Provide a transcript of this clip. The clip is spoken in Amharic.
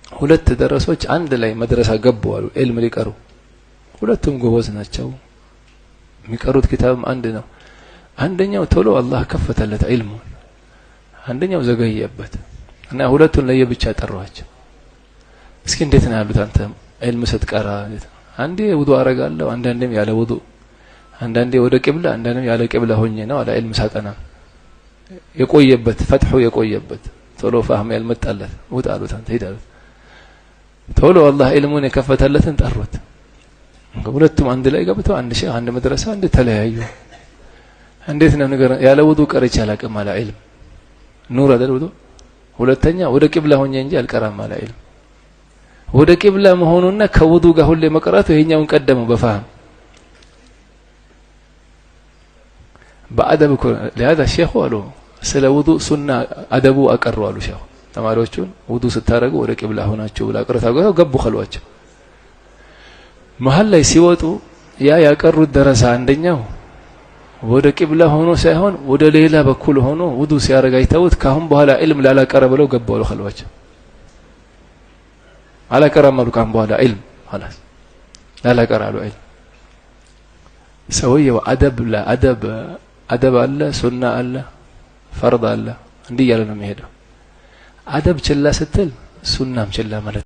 ሁለት ደረሶች አንድ ላይ መድረሳ ገቡ አሉ ዒልም ሊቀሩ ሁለቱም ጎበዝ ናቸው የሚቀሩት ኪታብም አንድ ነው አንደኛው ቶሎ አላህ ከፈተለት ዒልሙን አንደኛው ዘገየበት እና ሁለቱን ለየብቻ ጠሯቸው እስኪ እንዴት ነው ያሉት አንተ ዒልም ስትቀራ አንዴ ውዱ አረጋለሁ አንዳንዴም ያለ ውዱ አንዳንዴ ወደ ቂብላ አንዳንዴም ያለ ቂብላ ሆኜ ነው አላ ዒልም ሳጠና የቆየበት ፈትሑ የቆየበት ቶሎ فهم ያልመጣለት ውጣ አሉት አንተ ሂድ አሉት ቶሎ አላህ ዒልሙን የከፈተለትን ጠሩት ሁለቱም አንድ ላይ ገብተው አንድ ሼህ አንድ መድረሳ አንድ ተለያዩ እንዴት ነው ነገር ያለ ውዱ ቀርቼ አላቅም አላ ዒልም ኑር አይደል ውዱ ሁለተኛ ወደ ቂብላ ሆኜ እንጂ አልቀራም አላ ዒልም ወደ ቂብላ መሆኑና ከውዱ ጋር ሁሌ መቀራቱ ይሄኛውን ቀደመው በፋህም በአደብ ለهذا ሼኹ አሉ ስለ ውዱ ሱና አደቡ አቀሩ አሉ ሼኹ ተማሪዎቹን ውዱ ስታረጉ ወደ ቂብላ ሆናችሁ ብላ ቀርታው ገቡ ኸልዋቸው መሃል ላይ ሲወጡ ያ ያቀሩት ደረሳ አንደኛው ወደ ቂብላ ሆኖ ሳይሆን ወደ ሌላ በኩል ሆኖ ውዱ ሲያረጋ አይተውት ካሁን በኋላ ዒልም ላላቀረ ብለው ገባው ኸልዋቸው አላቀራም አሉ ካሁን በኋላ ዒልም خلاص ላላቀራ አሉ ዒልም ሰውየው አደብ አለ ሱና አለ ፈርድ አለ እንዲህ ያለ ነው የሚሄደው አደብ ችላ ስትል ሱናም ችላ ማለት